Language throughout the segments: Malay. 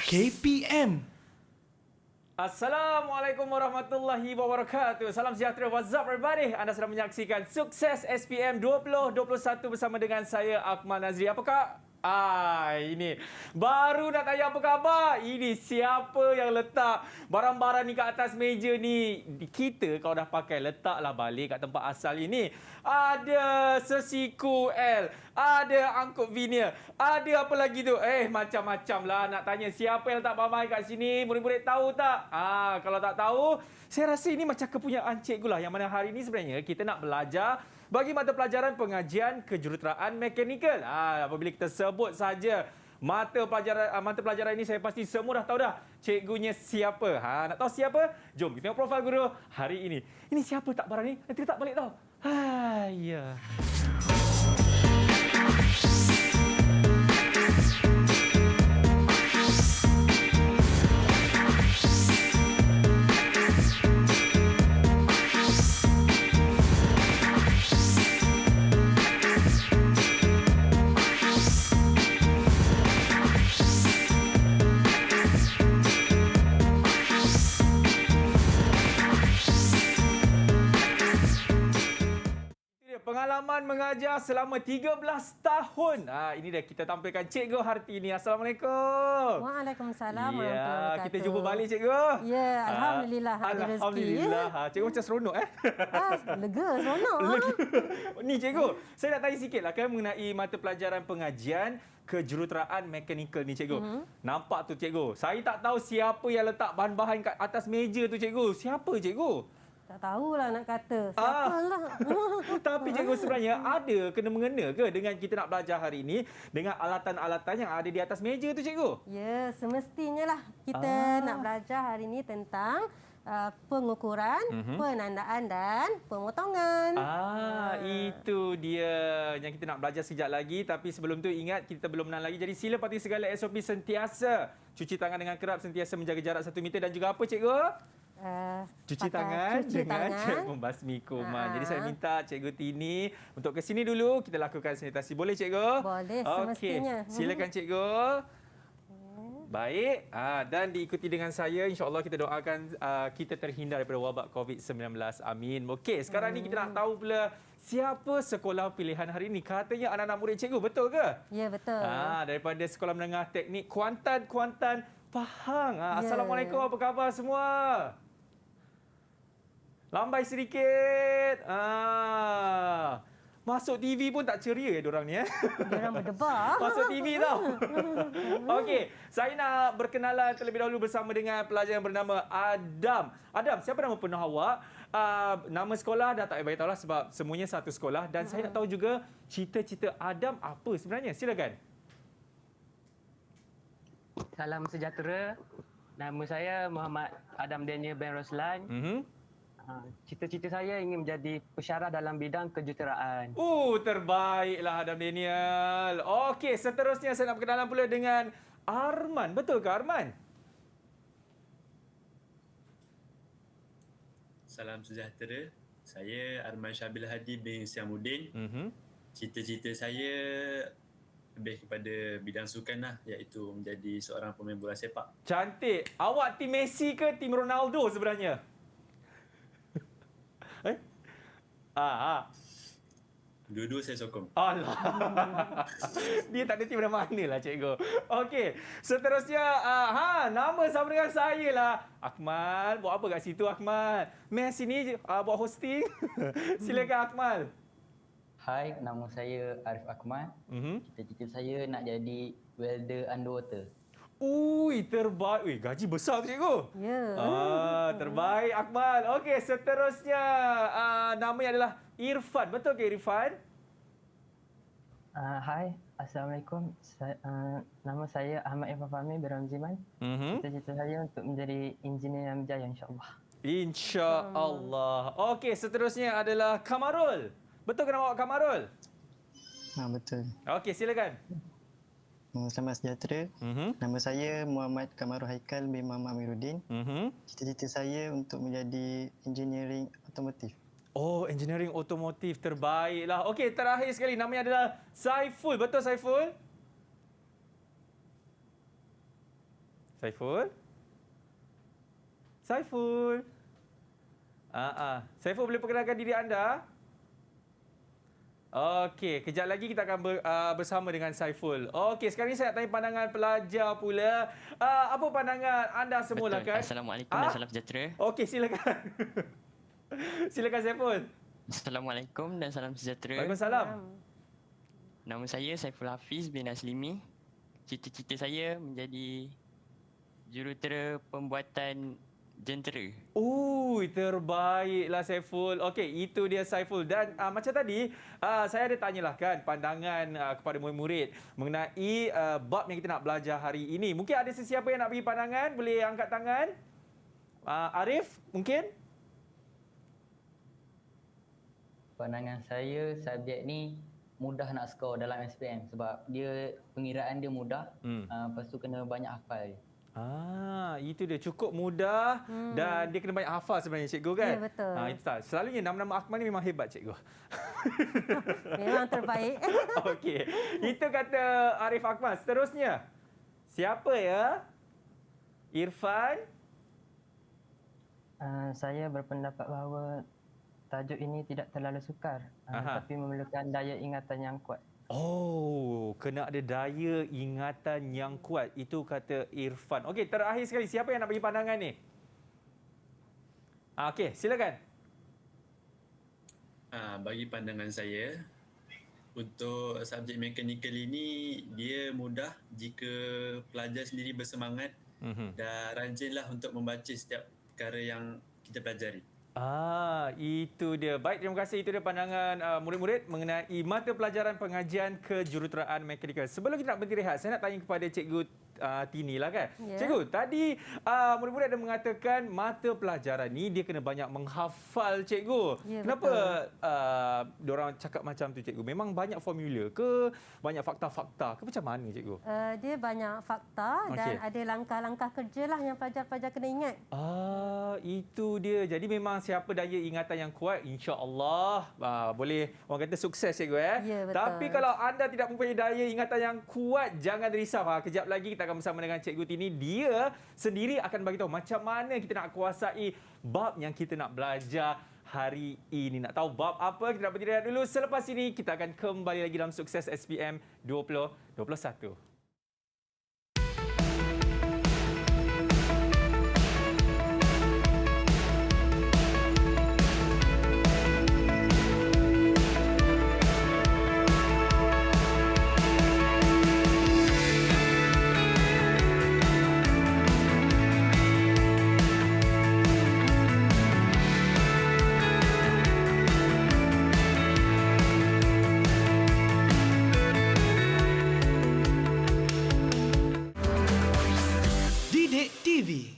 KPM. Assalamualaikum warahmatullahi wabarakatuh. Salam sejahtera. What's up everybody? Anda sedang menyaksikan Sukses SPM 2021 bersama dengan saya Akmal Nazri. Apakah? Ini baru nak tanya apa khabar. Ini siapa yang letak barang-barang ni kat atas meja ni? Kita kalau dah pakai letaklah balik kat tempat asal ini. Ada sesiku L, ada angkut vinyl, ada apa lagi tu? Macam-macam lah nak tanya siapa yang letak barang kat sini. Murid-murid tahu tak? Kalau tak tahu, saya rasa ini macam kepunyaan cikgu lah. Yang mana hari ini sebenarnya kita nak belajar bagi mata pelajaran pengajian kejuruteraan mekanikal. Apabila kita sebut saja mata pelajaran ini, saya pasti semua dah tahu dah cikgunya siapa. Nak tahu siapa? Jom kita tengok profil guru hari ini. Ini siapa tak barang ni? Nanti tak balik tau. Ya. Pengalaman mengajar selama 13 tahun. Ini dah kita tampilkan Cikgu Hartini. Assalamualaikum. Waalaikumsalam warahmatullahi wabarakatuh. Kita jumpa balik Cikgu. Ya, alhamdulillah ada rezeki. Alhamdulillah. Cikgu macam seronok Lega, seronok. Ni Cikgu, saya nak tanya sikitlah kan mengenai mata pelajaran pengajian kejuruteraan mekanikal ni Cikgu. Nampak tu Cikgu. Saya tak tahu siapa yang letak bahan-bahan kat atas meja tu Cikgu. Siapa Cikgu? Tak tahulah nak kata. Siapalah. Tapi Cikgu sebenarnya ada kena-mengena ke dengan kita nak belajar hari ini dengan alatan-alatan yang ada di atas meja tu Cikgu? Ya, semestinya lah kita nak belajar hari ini tentang pengukuran, penandaan dan pemotongan. Itu dia yang kita nak belajar sekejap lagi. Tapi sebelum tu ingat kita belum menang lagi. Jadi sila patuhi segala SOP sentiasa. Cuci tangan dengan kerap, sentiasa menjaga jarak 1 meter dan juga apa Cikgu? Cuci tangan dengan cara membasmi kuman. Jadi saya minta Cikgu Tini untuk ke sini dulu. Kita lakukan sanitasi. Boleh Cikgu? Boleh, semestinya. Silakan Cikgu. Baik. Dan diikuti dengan saya. InsyaAllah kita doakan kita terhindar daripada wabak COVID-19. Amin. Okey, sekarang ni kita nak tahu pula siapa sekolah pilihan hari ini. Katanya anak-anak murid Cikgu. Betul ke? Ya, betul. Daripada Sekolah Menengah Teknik Kuantan Pahang. Assalamualaikum. Apa khabar semua? Lambai sedikit. Masuk TV pun tak ceria diorang ni. Diorang berdebar. Masuk TV tau. Okey, saya nak berkenalan terlebih dahulu bersama dengan pelajar yang bernama Adam. Adam, siapa nama penuh awak? Nama sekolah dah tak payah tahu lah sebab semuanya satu sekolah. Dan saya nak tahu juga cita-cita Adam apa sebenarnya. Silakan. Salam sejahtera. Nama saya Muhammad Adam Daniel bin Roslan. Cita-cita saya ingin menjadi pensyarah dalam bidang kejuruteraan. Terbaiklah Adam Daniel. Okey, seterusnya saya nak berkenalan pula dengan Arman. Betul ke Arman? Salam sejahtera. Saya Arman Syabil Hadi bin Siamuddin. Cita-cita saya lebih kepada bidang sukan lah, iaitu menjadi seorang pemain bola sepak. Cantik. Awak tim Messi ke tim Ronaldo sebenarnya? Dua-dua saya sokong. Alah. Dia tak ada tim mana lah Cikgu. Okey, seterusnya nama sama dengan saya lah. Akmal, buat apa kat situ Akmal? Mes sini buat hosting. Silakan Akmal. Hai, nama saya Arif Akmal. Cita-cita saya nak jadi welder underwater. Terbaik. Gaji besar tu Cikgu. Ya. Terbaik Akmal. Okey, seterusnya namanya adalah Irfan. Betul ke Irfan? Hai, Assalamualaikum. Nama saya Ahmad Irfan Fahmi bin Ramziman. Cita-cita saya untuk menjadi engineer yang berjaya insya-Allah. InsyaAllah. Okey, seterusnya adalah Kamarul. Betul ke nama awak Kamarul? Betul. Okey, silakan. Selamat sejahtera. Nama saya Muhammad Kamarul Haikal bin Muhammad Amiruddin. Cita-cita saya untuk menjadi engineering otomotif. Engineering otomotif. Terbaiklah. Okey, terakhir sekali namanya adalah Saiful. Betul Saiful? Saiful? Saiful? Saiful boleh perkenalkan diri anda? Okey, kejap lagi kita akan bersama dengan Saiful. Okey, sekarang ni saya nak tanya pandangan pelajar pula. Apa pandangan anda semua lah kan? Assalamualaikum dan salam sejahtera. Okey, silakan. Silakan Saiful. Assalamualaikum dan salam sejahtera. Waalaikumsalam. Nama saya Saiful Hafiz bin Aslimi. Cita-cita saya menjadi jurutera pembuatan jentera. Terbaiklah Saiful. Okey, itu dia Saiful. Dan macam tadi, saya ada tanyalah kan pandangan kepada murid-murid mengenai bab yang kita nak belajar hari ini. Mungkin ada sesiapa yang nak bagi pandangan? Boleh angkat tangan? Arif, mungkin? Pandangan saya, subjek ni mudah nak skor dalam SPM sebab dia pengiraan dia mudah. Lepas tu kena banyak hafal. Itu dia, cukup mudah dan dia kena banyak hafal sebenarnya cikgu kan? Ya, betul. Itu tak. Selalunya nama-nama Akmal ni memang hebat cikgu. Memang terbaik. Okey. Itu kata Arif Akmal. Seterusnya, siapa ya? Irfan? Saya berpendapat bahawa tajuk ini tidak terlalu sukar, tapi memerlukan daya ingatan yang kuat. Kena ada daya ingatan yang kuat. Itu kata Irfan. Okey, terakhir sekali, siapa yang nak bagi pandangan ni? Okey, silakan. Bagi pandangan saya, untuk subjek mekanikal ini, dia mudah jika pelajar sendiri bersemangat dan rajinlah untuk membaca setiap perkara yang kita pelajari. Itu dia. Baik, terima kasih. Itu dia pandangan murid-murid mengenai mata pelajaran pengajian kejuruteraan mekanikal. Sebelum kita nak berhenti rehat, saya nak tanya kepada Cikgu Tini lah kan. Yeah. Cikgu, tadi murid-murid ada mengatakan mata pelajaran ni dia kena banyak menghafal cikgu. Yeah, kenapa diorang cakap macam tu cikgu? Memang banyak formula ke? Banyak fakta-fakta ke? Macam mana cikgu? Dia banyak fakta dan ada langkah-langkah kerja lah yang pelajar-pelajar kena ingat. Itu dia. Jadi memang siapa daya ingatan yang kuat, insya-Allah boleh orang kata sukses cikgu ya. Ya, betul. Tapi kalau anda tidak mempunyai daya ingatan yang kuat, jangan risau. Kejap lagi kita akan bersama dengan Cikgu Tini. Dia sendiri akan bagi tahu macam mana kita nak kuasai bab yang kita nak belajar hari ini. Nak tahu bab apa? Kita nak berhenti rehat dulu. Selepas ini kita akan kembali lagi dalam Sukses SPM 2021.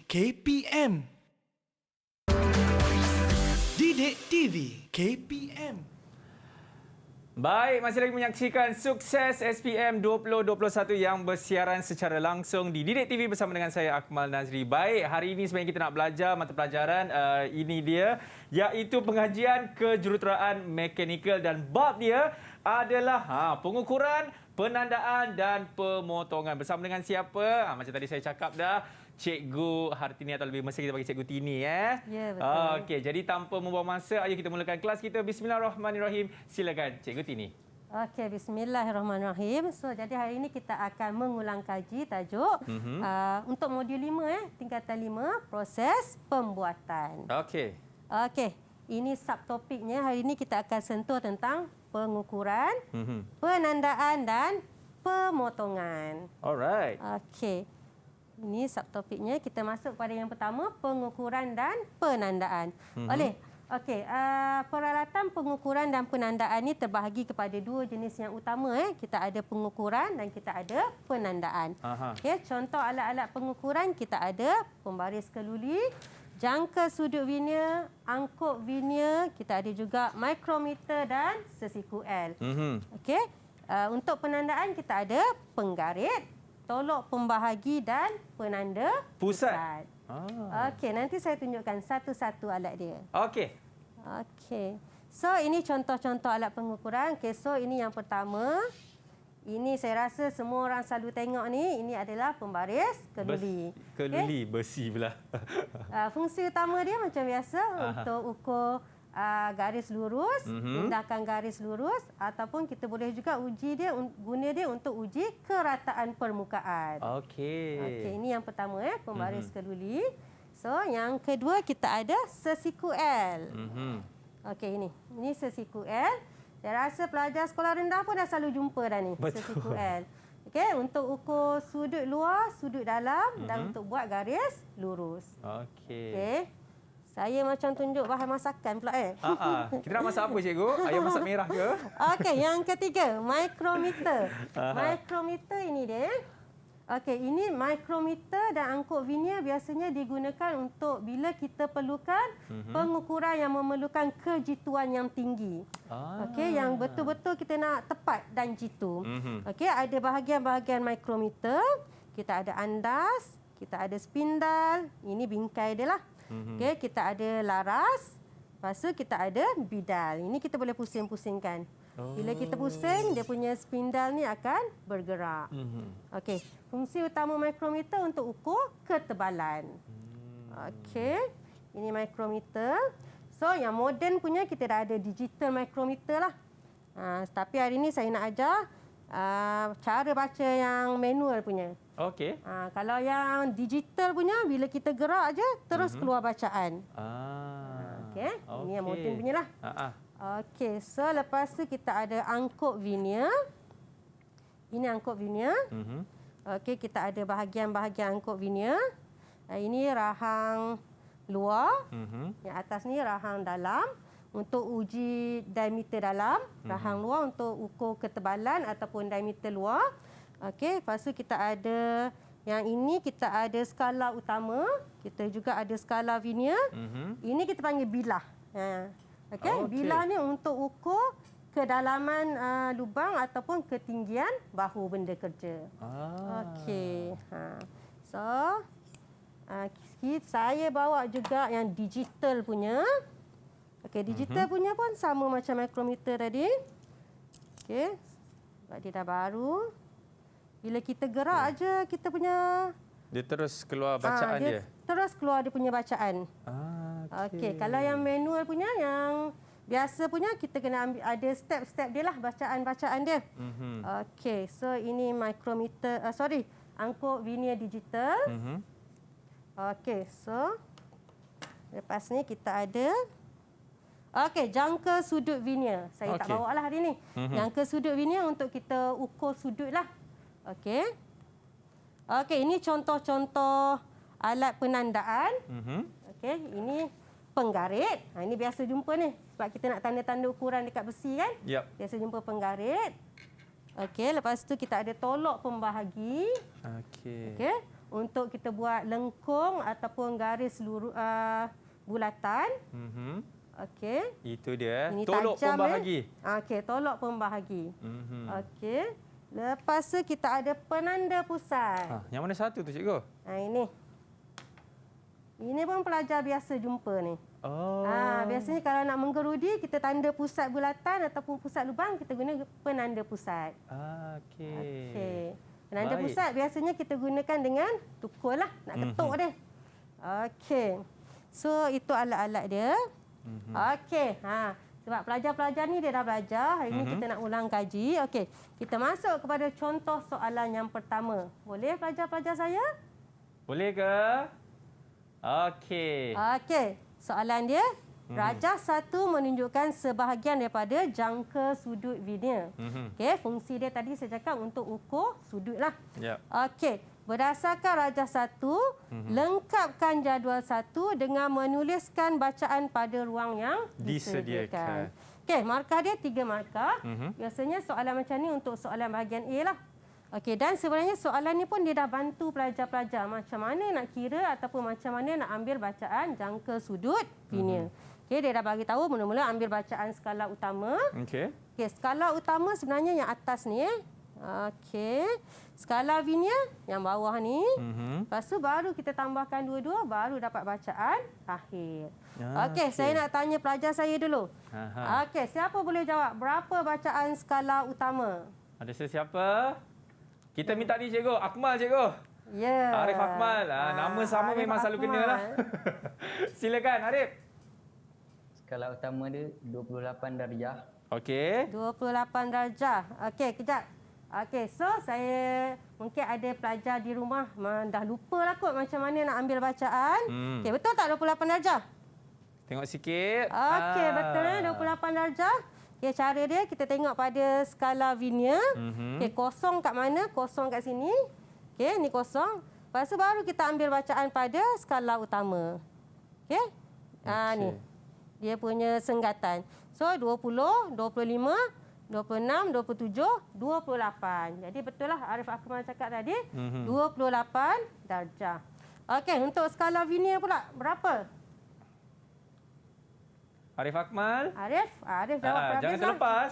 KPM. Didik TV KPM. Baik, masih lagi menyaksikan Sukses SPM 2021 yang bersiaran secara langsung di Didik TV bersama dengan saya Akmal Nazri. Baik, hari ini sebenarnya kita nak belajar mata pelajaran ini dia, iaitu pengajian kejuruteraan mekanikal dan bab dia adalah pengukuran, penandaan dan pemotongan. Bersama dengan siapa? Macam tadi saya cakap dah, Cikgu Hartini atau lebih mesti kita bagi Cikgu Tini Ya, betul. Okey, jadi tanpa membuang masa, ayo kita mulakan kelas kita. Bismillahirrahmanirrahim. Silakan Cikgu Tini. Okey, bismillahirrahmanirrahim. So, jadi hari ini kita akan mengulang kaji tajuk untuk modul 5 tingkatan 5, proses pembuatan. Okey. Okey, ini subtopiknya hari ini kita akan sentuh tentang pengukuran, penandaan dan pemotongan. Alright. Okey. Ini subtopiknya. Kita masuk pada yang pertama, pengukuran dan penandaan. Okey, peralatan pengukuran dan penandaan ini terbahagi kepada dua jenis yang utama. Kita ada pengukuran dan kita ada penandaan. Okay, contoh alat-alat pengukuran kita ada pembaris keluli, jangka sudut vernier, angkut vernier, kita ada juga mikrometer dan sesiku L. Okey, untuk penandaan kita ada penggarit, tolok pembahagi dan penanda pusat. Okey, nanti saya tunjukkan satu-satu alat dia. Okey. Okey. So, ini contoh-contoh alat pengukuran. Okey, so ini yang pertama. Ini saya rasa semua orang selalu tengok ni, ini adalah pembaris keluli. Keluli, besi pula. Fungsi utama dia macam biasa untuk ukur garis lurus, pindahkan garis lurus, ataupun kita boleh juga guna dia untuk uji kerataan permukaan. Okey, ini yang pertama pembaris keluli. So, yang kedua kita ada sesiku L. Okey, ini sesiku L. Saya rasa pelajar sekolah rendah pun dah selalu jumpa dah ni. Sesiku L. Okey, untuk ukur sudut luar, sudut dalam dan untuk buat garis lurus. Okey. Saya macam tunjuk bahan masakan pula Kita nak masak apa cikgu? Ayam masak merah ke? Okey, yang ketiga, mikrometer. Mikrometer ini dia. Okey, ini mikrometer dan angkut vernier biasanya digunakan untuk bila kita perlukan pengukuran yang memerlukan kejituan yang tinggi. Okey, yang betul-betul kita nak tepat dan jitu. Okey, ada bahagian-bahagian mikrometer. Kita ada andas, kita ada spindal, ini bingkai dia lah. Okey, kita ada laras, lepas tu kita ada bidal. Ini kita boleh pusing-pusingkan. Bila kita pusing, dia punya spindal ni akan bergerak. Okey, fungsi utama mikrometer untuk ukur ketebalan. Okey, ini mikrometer. So, yang moden punya kita dah ada digital mikrometer lah. Tapi hari ni saya nak ajar cara baca yang manual punya. Okey. Kalau yang digital punya, bila kita gerak aja terus keluar bacaan. Okey, ini yang moden punya lah. Okey, so lepas tu kita ada angkut vernier. Ini angkut vernier. Okey, kita ada bahagian-bahagian angkut vernier. Ini rahang luar. Yang atas ni rahang dalam untuk uji diameter dalam. Rahang luar untuk ukur ketebalan ataupun diameter luar. Okey, lepas tu kita ada yang ini kita ada skala utama. Kita juga ada skala vernier. Ini kita panggil bilah. Okey, bilah ni untuk ukur kedalaman lubang ataupun ketinggian bahu benda kerja. Okey. So, saya bawa juga yang digital punya. Okey, digital punya pun sama macam mikrometer tadi. Okey. Sebab dia dah baru. Bila kita gerak aja kita punya dia terus keluar bacaan dia. Terus keluar dia punya bacaan. Okey, kalau yang manual punya, yang biasa punya, kita kena ambil ada step-step dia lah, bacaan-bacaan dia. Okey, so ini mikrometer, angkut vernier digital. Okey, so lepas ni kita ada jangka sudut vernier. Saya tak bawa lah hari ni. Jangka sudut vernier untuk kita ukur sudut lah. Okey. Okey, ini contoh-contoh alat penandaan. Okey, ini penggarit. Ini biasa jumpa ni. Sebab kita nak tanda-tanda ukuran dekat besi kan? Biasa jumpa penggarit. Okey, lepas tu kita ada tolok pembahagi. Okey. Untuk kita buat lengkung ataupun garis bulatan. Okey. Itu dia. Ini tolok tajam, pembahagi. Okey, tolok pembahagi. Okey. Lepas tu kita ada penanda pusat. Yang mana satu tu cikgu? Ini. Ini pun pelajar biasa jumpa ni. Biasanya kalau nak menggerudi, kita tanda pusat bulatan ataupun pusat lubang, kita guna penanda pusat. Okey. Penanda pusat biasanya kita gunakan dengan tukul lah. Nak ketuk dia. Okey. So, itu alat-alat dia. Okey. Sebab pelajar-pelajar ni dia dah belajar. Hari ni kita nak ulang kaji. Okey. Kita masuk kepada contoh soalan yang pertama. Boleh pelajar-pelajar saya? Boleh ke? Okey. Okey. Soalan dia, rajah 1 menunjukkan sebahagian daripada jangka sudut vernier. Okey, fungsi dia tadi saya cakap untuk ukur sudut lah. Okey. Berdasarkan rajah 1, lengkapkan jadual 1 dengan menuliskan bacaan pada ruang yang disediakan. Okey, markah dia 3 markah. Biasanya soalan macam ni untuk soalan bahagian A lah. Okey, dan sebenarnya soalan ni pun dia dah bantu pelajar-pelajar macam mana nak kira ataupun macam mana nak ambil bacaan jangka sudut vernier. Okey, dia dah bagi tahu mula-mula ambil bacaan skala utama. Okey, skala utama sebenarnya yang atas ni. Okey. Skala vernier yang bawah ni. Lepas tu baru kita tambahkan dua-dua, baru dapat bacaan akhir. Okey, saya nak tanya pelajar saya dulu. Okey, siapa boleh jawab berapa bacaan skala utama? Ada sesiapa? Kita minta ni cikgu, Akmal cikgu. Ya. Arif Akmal. Nama sama Arif memang selalu kena lah. Akmal. Silakan Arif. Skala utama dia 28 darjah. Okey. 28 darjah. Okey, kejap. Okey, so saya mungkin ada pelajar di rumah dah lupa lah kot macam mana nak ambil bacaan. Okey, betul tak 28 darjah? Tengok sikit. Okey, betul 28 darjah. Okey, cara dia kita tengok pada skala Vinyer. Okey, kosong kat mana? Kosong kat sini. Okey, ni kosong. Lepas tu baru kita ambil bacaan pada skala utama. Okey? Ni. Dia punya senggatan. So 20, 25, 26, 27, 28. Jadi betul lah Arif Akmal cakap tadi. 28 darjah. Okey, untuk skala Vinyer pula berapa? Arif Akmal. Arif jawab berapa? Jangan terlepas.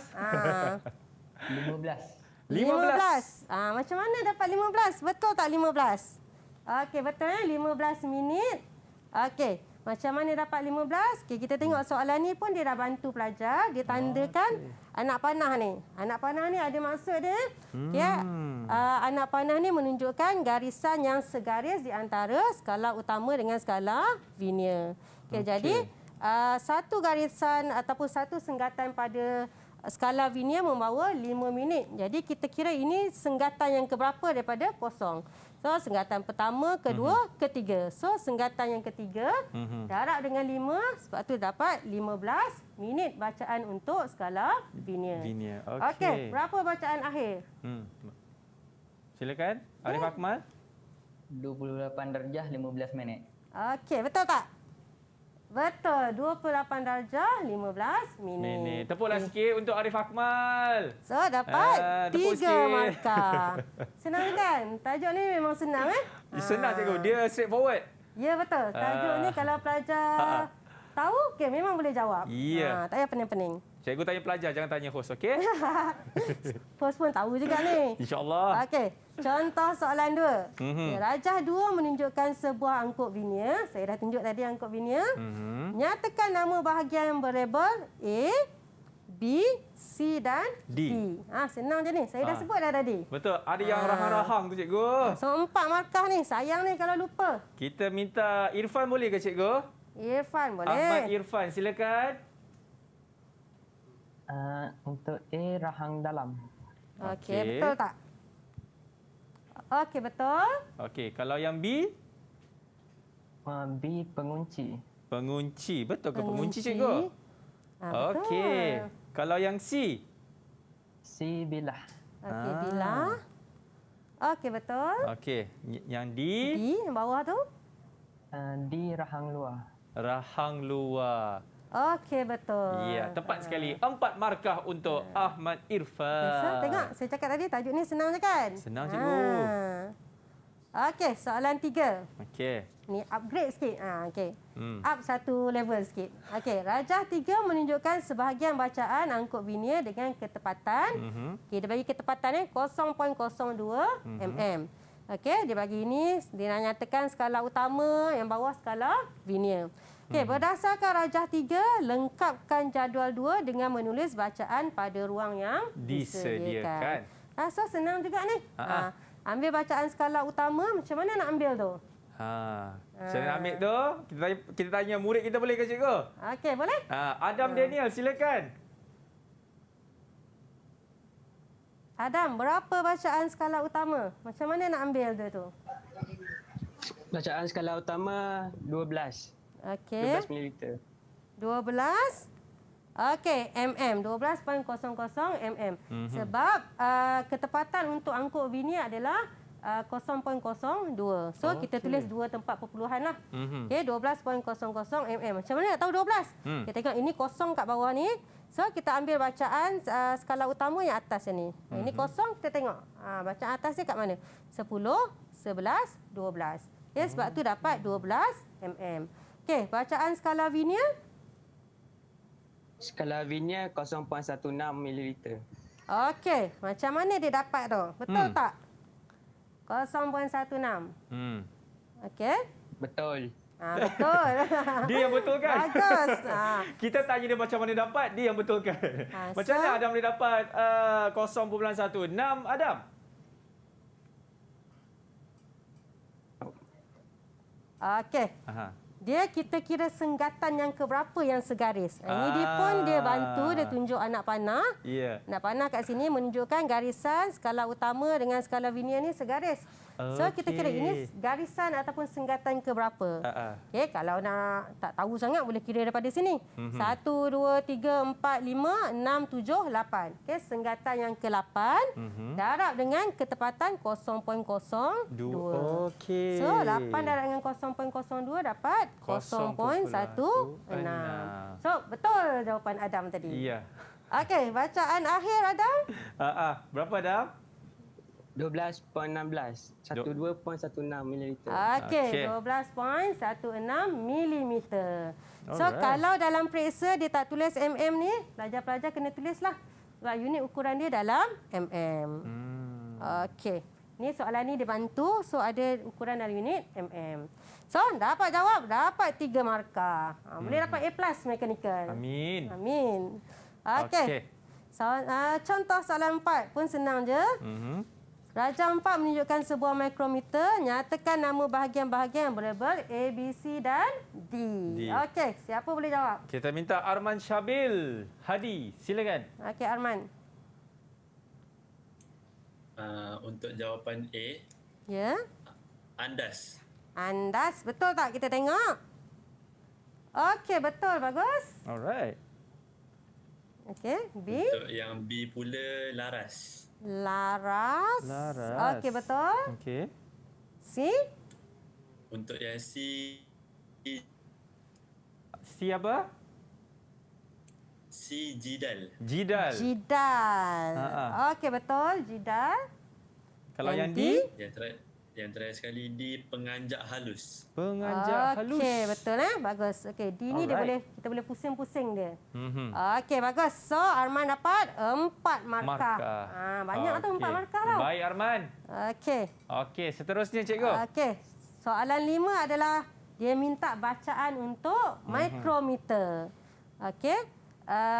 15. 15. Macam mana dapat 15? Betul tak 15? Okey, betul 15 minit. Okey, macam mana dapat 15? Okey, kita tengok soalan ni pun dia dah bantu pelajar. Dia tandakan anak panah ni. Anak panah ni ada maksud dia. Ya. Anak panah ni menunjukkan garisan yang segaris di antara skala utama dengan skala Vinyer. Okey, jadi satu garisan ataupun satu senggatan pada skala Vinyer membawa 5 minit. Jadi kita kira ini senggatan yang keberapa daripada kosong. So senggatan pertama, kedua, ketiga. So senggatan yang ketiga darab dengan 5, sebab tu dapat 15 minit bacaan untuk skala Vinyer. Okey, berapa bacaan akhir? Silakan Arif Akmal. 28 darjah 15 minit. Okey, betul tak? Betul, 28 darjah 15 minit. Tepuklah sikit untuk Arif Akmal. So, dapat 3 sikit. markah. Senang kan? Tajuk ni memang senang Senang cikgu, dia straightforward. Ya, betul. Tajuk ni kalau pelajar tahu, okay, memang boleh jawab. Ya. Tak payah pening-pening. Cikgu tanya pelajar, jangan tanya host, okey? Host pun tahu juga ni. InsyaAllah. Okey, contoh soalan 2. Rajah 2 menunjukkan sebuah angkut Vinyer. Saya dah tunjuk tadi angkut Vinyer. Nyatakan nama bahagian variabel A, B, C dan D. Senang je ni. Saya dah sebut dah tadi. Betul. Ada yang rahang-rahang tu cikgu. So 4 markah ni. Sayang ni kalau lupa. Kita minta Irfan boleh ke cikgu? Irfan boleh. Ahmad Irfan, silakan. Untuk A, rahang dalam. Okey, betul tak? Okey, betul. Okey, kalau yang B? B, pengunci. Pengunci. Betul ke pengunci cikgu? Betul. Okey. Kalau yang C? C, bilah. Okey, bilah. Okey, betul. Okey, yang D? D yang bawah tu? D, rahang luar. Rahang luar. Okey, betul. Ya, tepat sekali. 4 markah untuk Ahmad Irfan. So, tengok, saya cakap tadi tajuk ni senang je kan? Senang cikgu. Okey, soalan 3. Okey. Ni upgrade sikit. Okey. Up satu level sikit. Okey, rajah 3 menunjukkan sebahagian bacaan angkut Vinyer dengan ketepatan. Okey, dia bagi ketepatan ni 0.02 mm. Okey, dia bagi ini, dia nak nyatakan skala utama, yang bawah skala Vinyer. Okey, berdasarkan rajah 3, lengkapkan jadual 2 dengan menulis bacaan pada ruang yang disediakan. So, senang juga ni. Ambil bacaan skala utama, macam mana nak ambil tu? Saya nak ambil tu, kita tanya murid kita boleh ke cikgu? Okey, boleh? Adam Daniel, silakan. Adam, berapa bacaan skala utama? Macam mana nak ambil dia tu? Bacaan skala utama 12. Okey. 12 ml. 12. Okey, mm. 12.00 mm. Sebab ketepatan untuk angkut Vinyer adalah 0.02. So, kita tulis 2 tempat perpuluhan lah. Okey, 12.00 mm. Macam mana nak tahu 12? Kita tengok ini kosong kat bawah ni. So, kita ambil bacaan skala utama yang atas ni. Ini kosong, kita tengok. Bacaan atas dia kat mana? 10, 11, 12. Okay, sebab tu dapat 12 mm. Okey, bacaan skala Vinyer? Skala Vinyer 0.16 ml. Okey, macam mana dia dapat tu? Betul tak? 0.16. Okey. Betul. Betul. Dia yang betulkan. Bagus. Kita tanya dia macam mana dapat, dia yang betulkan. Macam mana Adam boleh dapat 0.16? Adam? Okey. Dia kita kira senggatan yang keberapa yang segaris. Ini dia pun dia bantu, dia tunjuk anak panah. Ya. Anak panah kat sini menunjukkan garisan skala utama dengan skala linear ni segaris. So kita kira ini garisan ataupun senggatan keberapa. Okey, kalau nak tak tahu sangat boleh kira daripada sini. 1 2 3 4 5 6 7 8. Okey, senggatan yang ke-8 darab dengan ketepatan 0.02. Okey. So 8 darab dengan 0.02 dapat 0.16. So betul jawapan Adam tadi. Ya. Okey, bacaan akhir Adam. Berapa Adam? 12.16. 12.16 ml. Okey, 12.16 mm. So kalau dalam periksa dia tak tulis mm ni, pelajar-pelajar kena tulislah. Sebab unit ukuran dia dalam mm. Okey. Ni soalan ni dia bantu, so ada ukuran dalam unit mm. So dapat jawab, dapat 3 markah. Boleh dapat A+ mechanical. Amin. Amin. Okey. So, contoh soalan 4 pun senang je. Rajang 4 menunjukkan sebuah mikrometer. Nyatakan nama bahagian-bahagian berlabel A, B, C dan D. Okey, siapa boleh jawab? Kita minta Arman Syabil Hadi. Silakan. Okey, Arman. Untuk jawapan A, Ya. andas. Andas, betul tak? Kita tengok. Okey, betul. Bagus. Alright. Okey, B. Untuk yang B pula, laras. Laras. Okey, betul. Okey. C. Untuk yang C, C apa? C jidal. Jidal. Jidal. Okey, betul. Jidal. Kalau yang D? Yang terakhir sekali D, penganjak halus. Penganjak halus. Okey, betul Bagus. Okey, D ni dia kita boleh pusing-pusing dia. Okey, bagus. So, Arman dapat 4 markah. Banyak tu 4 markah tau. Baik, Arman. Okey. Okey, seterusnya cikgu. Okey. Soalan 5 adalah dia minta bacaan untuk mikrometer. Okey.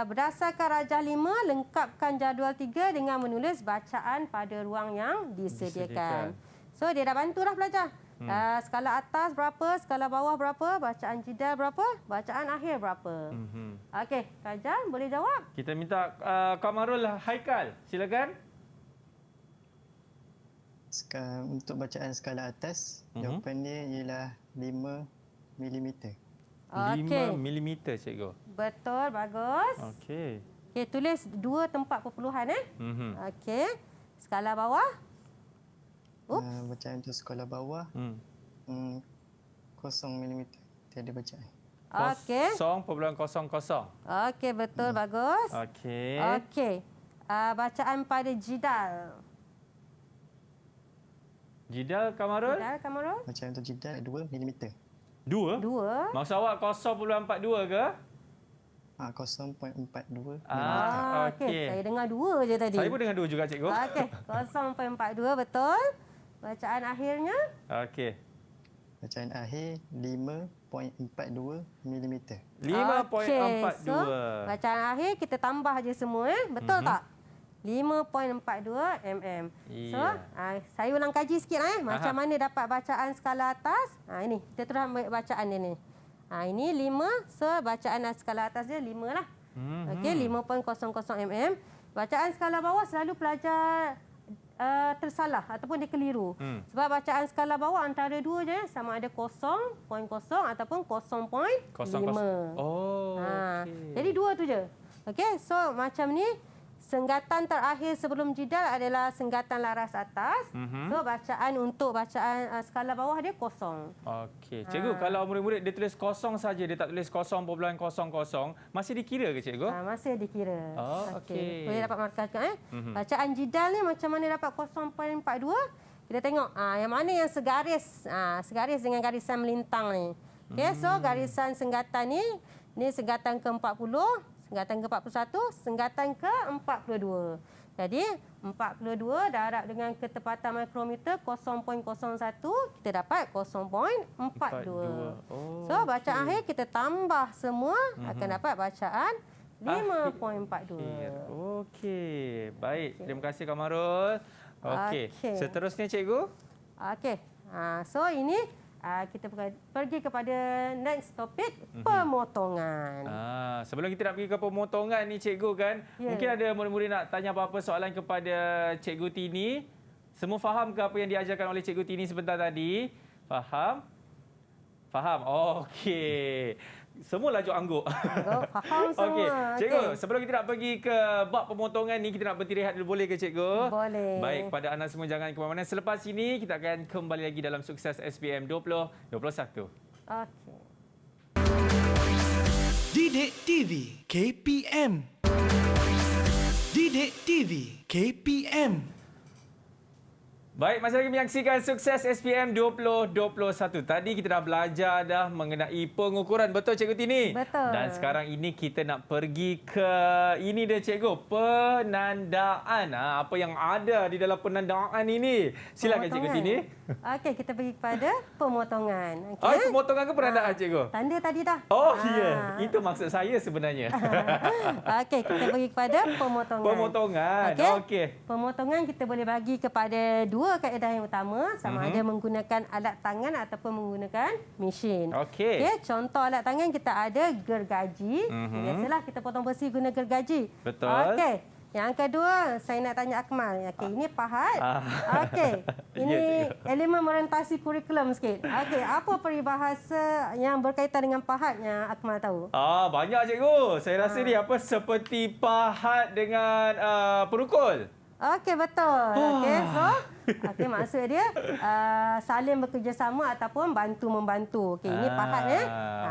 Berdasarkan rajah 5, lengkapkan jadual 3 dengan menulis bacaan pada ruang yang disediakan. So, dia dah bantu dah pelajar. Skala atas berapa, skala bawah berapa, bacaan jidal berapa, bacaan akhir berapa. Okey, Raja boleh jawab? Kita minta Kamarul Haikal. Silakan. Untuk bacaan skala atas, jawapan dia ialah 5 mm. 5 mm, cikgu. Betul, bagus. Okey. Okey, tulis 2 tempat perpuluhan Okey. Skala bawah? Bacaan untuk skala bawah 0 mm. Tiada bacaan. Okey. 0.00. Okey, betul, bagus. Okey. Okey. Bacaan pada jidal. Jidal, Kamarul? Jidal, Kamarul? Bacaan untuk jidal 2 mm. 2? 2. Maksud awak 0.42 ke? 0.42 mm. Okey. Saya dengar 2 je tadi. Saya pun dengar 2 juga, cikgu. Okey, 0.42 betul. Bacaan akhirnya? Okey. Bacaan akhir 5.42 mm. 5.42. So, bacaan akhir kita tambah je semua Betul tak? 5.42 mm. So, saya ulang kaji sikit macam mana dapat bacaan skala atas. Ini, kita terus ambil bacaan dia ni. Ini 5, so bacaan skala atas dia 5 lah. Okey, 5.00 mm. Bacaan skala bawah selalu pelajar tersalah ataupun dia keliru. Sebab bacaan skala bawah antara 2 je, sama ada 0.0 ataupun 0.5. Jadi 2 tu je. Okey, so macam ni. Senggatan terakhir sebelum jidal adalah senggatan laras atas. So bacaan untuk bacaan skala bawah dia 0. Okey. Cikgu, kalau murid-murid dia tulis 0 saja, dia tak tulis 0.00, masih dikira ke cikgu? Masih dikira. Okey. Boleh dapat markah juga Bacaan jidal ni macam mana dapat 0.42? Kita tengok yang mana yang segaris. Segaris dengan garisan melintang ni. Okey, so garisan senggatan ni senggatan ke-40. senggatan ke-41, senggatan ke-42. Jadi 42 darab dengan ketepatan mikrometer 0.01, kita dapat 0.42. So bacaan akhir kita tambah semua akan dapat bacaan 5.42. Okey. Baik. Terima kasih Kak Marul. Okey. Seterusnya cikgu. Okey. So ini kita pergi kepada next topik, pemotongan. Sebelum kita nak pergi ke pemotongan ni cikgu kan, mungkin ada murid-murid nak tanya apa-apa soalan kepada Cikgu Tini. Semua faham ke apa yang diajarkan oleh Cikgu Tini sebentar tadi? Faham? Faham? Okey. Semua laju angguk. Faham semua. Okey. Cikgu, sebelum kita nak pergi ke bab pemotongan ni, kita nak berhenti rehat dulu, boleh ke cikgu? Boleh. Baik, pada anda semua jangan ke mana-mana. Selepas ini, kita akan kembali lagi dalam Sukses SPM 2021. Okey. Didik TV KPM. Didik TV KPM. Baik, masih lagi menyaksikan Sukses SPM 2021. Tadi kita dah belajar dah mengenai pengukuran. Betul Cikgu Tini? Betul. Dan sekarang ini kita nak pergi ke ini dia Cikgu, penandaan. Apa yang ada di dalam penandaan ini? Silakan Cikgu Tini. Okey, kita pergi kepada pemotongan. Okay. Pemotongan ke penandaan Cikgu? Tanda tadi dah. Oh ya, itu maksud saya sebenarnya. Okey, kita pergi kepada pemotongan. Pemotongan. Okey. Pemotongan kita boleh bagi kepada dua kaedah yang utama, sama ada menggunakan alat tangan ataupun menggunakan mesin. Okey. Contoh alat tangan kita ada gergaji. Biasalah kita potong besi guna gergaji. Betul. Okey. Yang kedua, saya nak tanya Akmal. Okey, ini pahat. Okey. Ini elemen orientasi kurikulum sikit. Okey, apa peribahasa yang berkaitan dengan pahat yang Akmal tahu? Banyak cikgu. Saya rasa ni apa seperti pahat dengan perukul. Okey, betul. Okey, so maksud dia saling bekerjasama ataupun bantu-membantu. Okey, ini pahat ya.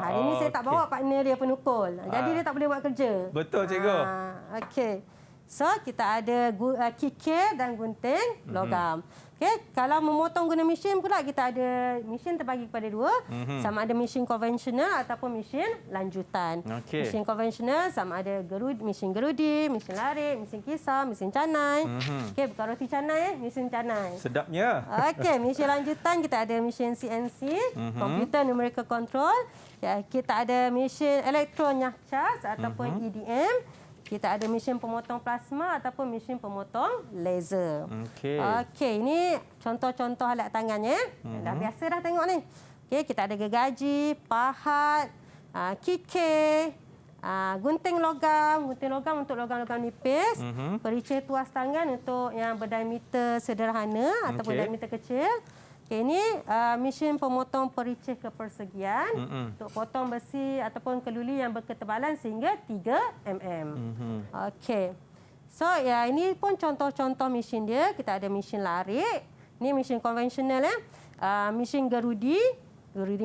Hari ni saya tak bawa partner dia penukul. Jadi dia tak boleh buat kerja. Betul cikgu. Okey. So kita ada kikir dan gunting logam. Okey, kalau memotong guna mesin pula kita ada mesin terbagi kepada dua, sama ada mesin konvensional ataupun mesin lanjutan. Mesin konvensional sama ada mesin gerudi, mesin larik, mesin kisar, mesin canai. Okey, bukan roti canai, mesin canai. Sedapnya. Okey, mesin lanjutan kita ada mesin CNC, computer numerical control. Ya, kita ada mesin elektronyas ataupun EDM. Kita ada mesin pemotong plasma ataupun mesin pemotong laser. Okey, ini contoh-contoh alat tangannya. Dah biasa dah tengok ni. Okey, kita ada gergaji, pahat, kikir, gunting logam untuk logam-logam nipis, pericih tuas tangan untuk yang berdiameter sederhana ataupun diameter kecil. Okay, ini mesin pemotong pericih kepersegian untuk potong besi ataupun keluli yang berketebalan sehingga 3 mm. Okey. So, ya ini pun contoh-contoh mesin dia. Kita ada mesin larik. Ini mesin konvensional ya. Mesin gerudi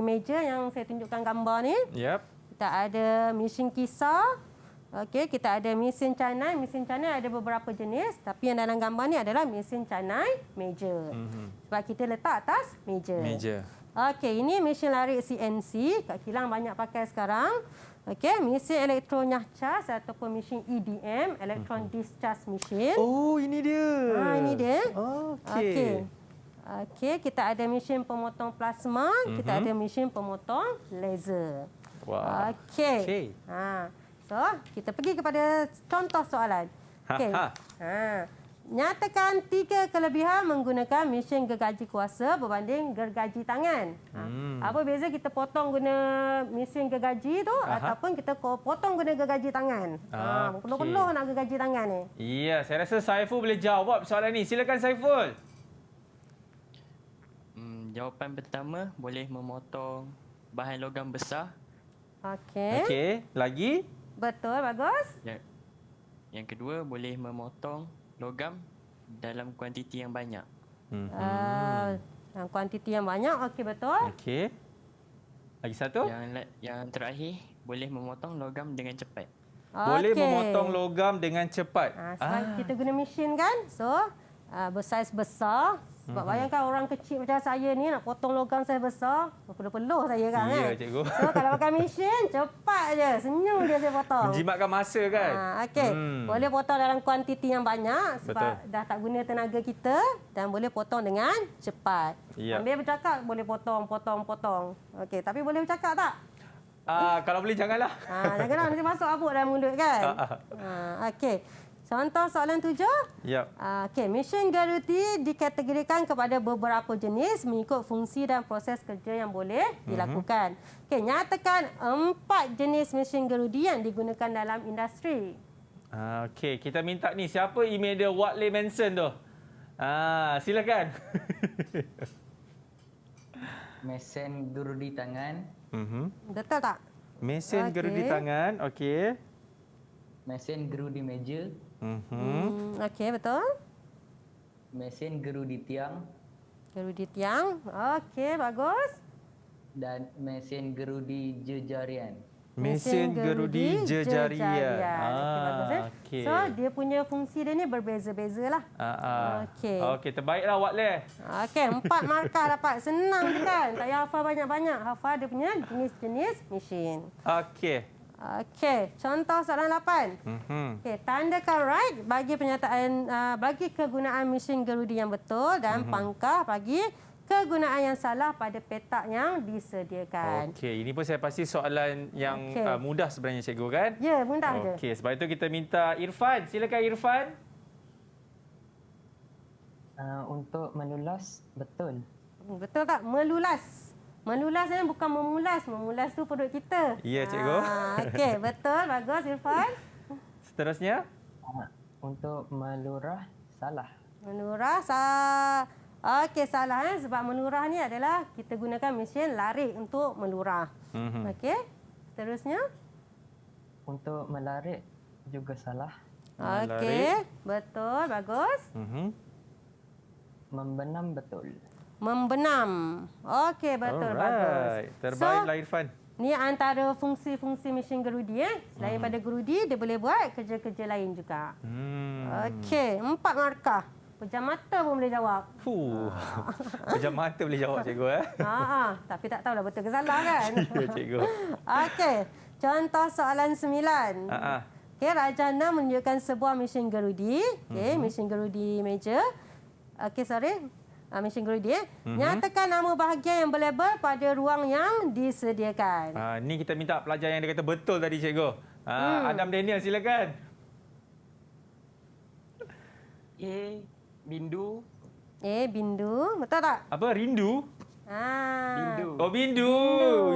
meja yang saya tunjukkan gambar ni. Kita ada mesin kisar. Okey, kita ada mesin canai. Mesin canai ada beberapa jenis, tapi yang dalam gambar ni adalah mesin canai meja. Sebab kita letak atas meja. Okey, ini mesin larik CNC. Kat kilang banyak pakai sekarang. Okey, mesin elektronyas ataupun mesin EDM, electron discharge machine. Oh, ini dia. Ini dia. Okey. Okey, kita ada mesin pemotong plasma, kita ada mesin pemotong laser. Wah. Okey. So, kita pergi kepada contoh soalan. Okey. Nyatakan 3 kelebihan menggunakan mesin gergaji kuasa berbanding gergaji tangan. Apa beza kita potong guna mesin gergaji tu ataupun kita potong guna gergaji tangan? Perlu-perlu nak gergaji tangan ni. Iya, saya rasa Saiful boleh jawab soalan ni. Silakan Saiful. Jawapan pertama, boleh memotong bahan logam besar. Okey. Lagi? Betul, bagus. Yang kedua, boleh memotong logam dalam kuantiti yang banyak. Yang kuantiti yang banyak, okey betul. Okey. Lagi satu? Yang terakhir, boleh memotong logam dengan cepat. Boleh memotong logam dengan cepat. Sebab kita guna mesin kan, so bersaiz besar Sebab bayangkan orang kecil macam saya ni nak potong logam saya besar, peluh-peluh saya kan. Ya, cikgu. So kalau pakai mesin, cepat je. Senyum je saya potong. Menjimatkan masa kan? Okey. Boleh potong dalam kuantiti yang banyak sebab Betul. dah tak guna tenaga kita dan boleh potong dengan cepat. Ya. Ambil bercakap boleh potong. Okey, tapi boleh bercakap tak? Kalau boleh janganlah. Janganlah nanti masuk abuk dalam mulut kan. Okey. Contoh soalan 7. Yap. Okey, mesin geruti dikategorikan kepada beberapa jenis mengikut fungsi dan proses kerja yang boleh dilakukan. Okey, nyatakan 4 jenis mesin gerudi yang digunakan dalam industri. Okey, kita minta ni siapa email dia Watley Manson tu? Silakan. Mesin gerudi tangan, Betul tak? Mesin Okey. gerudi tangan, okey. mesin gerudi meja, Okey, betul. mesin gerudi tiang Gerudi tiang. Okey, bagus. dan mesin gerudi jejarian. Mesin gerudi jejarian. Okey, bagus. Okey. So, dia punya fungsi dia ni berbeza-beza lah. Okey. Okey, terbaiklah Watley. Okey, 4 markah dapat. Senang je kan? Tak payah hafal banyak-banyak. Hafal dia punya jenis-jenis mesin. Okey. Okey, contoh soalan 8. Okey, tandakan right bagi pernyataan bagi kegunaan mesin gerudi yang betul dan pangkah bagi kegunaan yang salah pada petak yang disediakan. Okey, ini pun saya pasti soalan yang mudah sebenarnya cikgu kan? Ya, mudah je. Okey, sebab itu kita minta Irfan. Silakan Irfan. Untuk melulas, betul. Betul tak? Melulas. Melulas ni bukan memulas. Memulas tu perut kita. Ya, cikgu. Okey, betul. Bagus, Irfan. Seterusnya. Untuk melurah, salah. Melurah, okey, salah. Sebab melurah ni adalah kita gunakan mesin larik untuk melurah. Okey, seterusnya. Untuk melarik juga salah. Okey, betul. Bagus. Membenam, betul. Membenam. Okey, betul. Bagus. Terbaiklah Irfan. Ni antara fungsi-fungsi mesin gerudi. Selain pada gerudi, dia boleh buat kerja-kerja lain juga. Okey, 4 markah. Pejam mata pun boleh jawab. Pejam mata boleh jawab cikgu Tapi tak tahulah betul ke salah kan? Ya cikgu. Okey, contoh soalan 9. Okey, Rajana menunjukkan sebuah mesin gerudi. Okey, mesin gerudi meja. Okey, sorry. Mesin gerudi. Nyatakan nama bahagian yang berlabel pada ruang yang disediakan. Ni kita minta pelajar yang dia kata betul tadi cikgu. Adam Daniel silakan. Bindu. Bindu. Betul tak? Apa? Rindu? Bindu. Oh, bindu.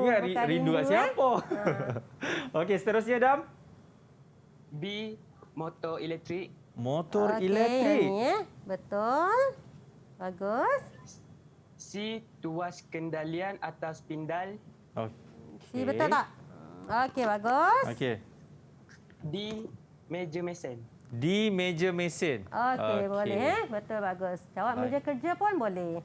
Ingat bukan rindu kat rindu, siapa? Okey, seterusnya Adam. B. Motor elektrik. Motor Okey, elektrik. yang ni, betul. Bagus. C. Tuas kendalian atas pindal. Si betul tak? Okey, bagus. Okey. D. Meja mesin. Di meja mesin. Okey, boleh. Betul, bagus. Jawab meja kerja pun boleh.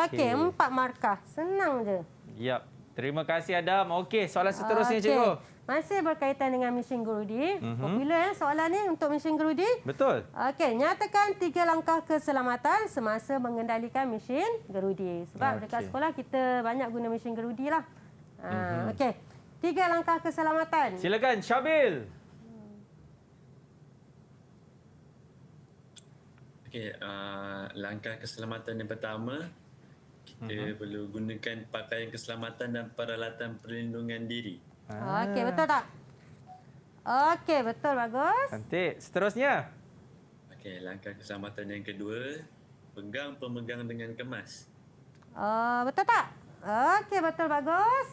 Okey, 4 markah. Senang je. Yap. Terima kasih Adam. Okey, soalan seterusnya cikgu. Masih berkaitan dengan mesin gerudi. Popular soalan ni untuk mesin gerudi. Betul. Okey, nyatakan 3 langkah keselamatan semasa mengendalikan mesin gerudi. Sebab dekat sekolah kita banyak guna mesin gerudi lah. Okey, 3 langkah keselamatan. Silakan Syabil. Okey, langkah keselamatan yang pertama, kita perlu gunakan pakaian keselamatan dan peralatan perlindungan diri. Okey, betul tak? Okey, betul, bagus. Cantik. Seterusnya. Okey, langkah keselamatan yang kedua, pegang pemegang dengan kemas. Betul tak? Okey, betul, bagus.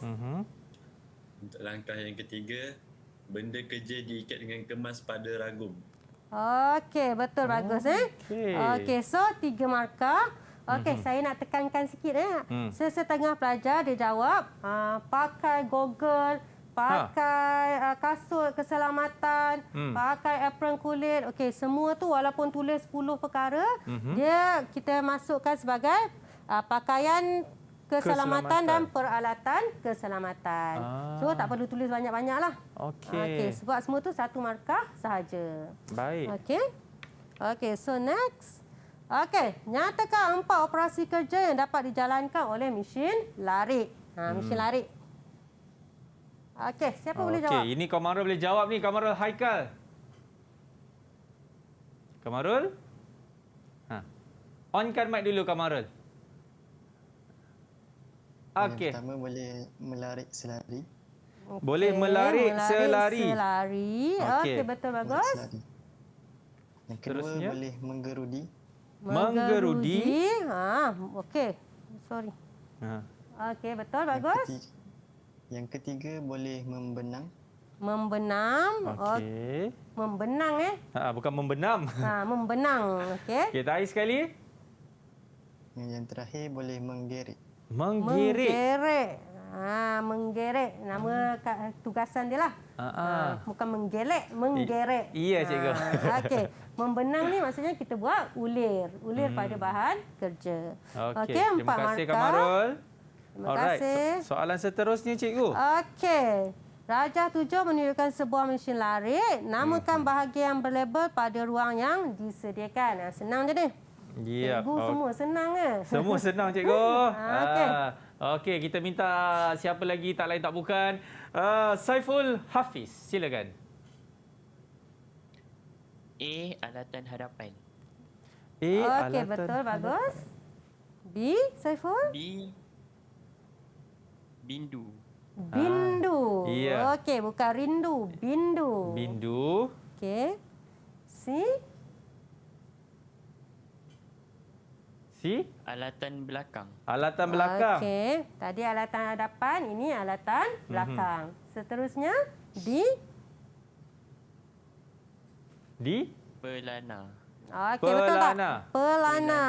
Untuk langkah yang ketiga, benda kerja diikat dengan kemas pada ragum. Okey, betul, bagus. Okey, so 3 markah. Okey, saya nak tekankan sikit. Sesetengah pelajar dia jawab pakai goggle, pakai kasut keselamatan, pakai apron kulit. Okey, semua tu walaupun tulis 10 perkara, dia kita masukkan sebagai pakaian keselamatan dan peralatan keselamatan. So tak perlu tulis banyak-banyak lah. Okey, sebab semua tu 1 markah sahaja. Baik. Okey. Okey, so next. Okey, nyatakan 4 operasi kerja yang dapat dijalankan oleh mesin larik. Mesin larik. Okey, siapa boleh jawab? Okey, ini Kamarul boleh jawab ni. Kamarul Haikal. Kamarul? Onkan mic dulu Kamarul. Okey. Yang pertama boleh melarik selari. Boleh melarik selari. Okey, betul, bagus. Selari. Yang kedua Terusnya? boleh menggerudi. Menggerudi. Okey. Sorry. Okey, betul, bagus. Yang ketiga boleh membenang. Membenam. Okey. Membenang Bukan membenam. membenang. Okey. Okey, tarik sekali. Yang terakhir boleh menggerek. Menggirik. Menggerek. Nama tugasan dia lah. Bukan menggelek, menggerek. Iya, cikgu. Okey. Membenang ni maksudnya kita buat ulir. Ulir pada bahan kerja. Okey, 4 terima kasih markah. Kamarul. Terima kasih. Soalan seterusnya cikgu. Okey. Rajah 7 menunjukkan sebuah mesin larik. Namakan bahagian yang berlabel pada ruang yang disediakan. Senang je ni. Ya. Cikgu semua senang ke? Semua senang cikgu. Okey. Okey, kita minta siapa lagi tak lain tak bukan Saiful Hafiz. Silakan. A. Alatan hadapan. Okey, betul, bagus. B, Saiful? B. Bindu. Bindu. Ya. Okey, bukan rindu, bindu. Bindu. Okey. C, Alatan belakang. Alatan belakang. Okey, tadi alatan hadapan, ini alatan belakang. Seterusnya D. Pelana. Okey, betul tak? Pelana. Pelana.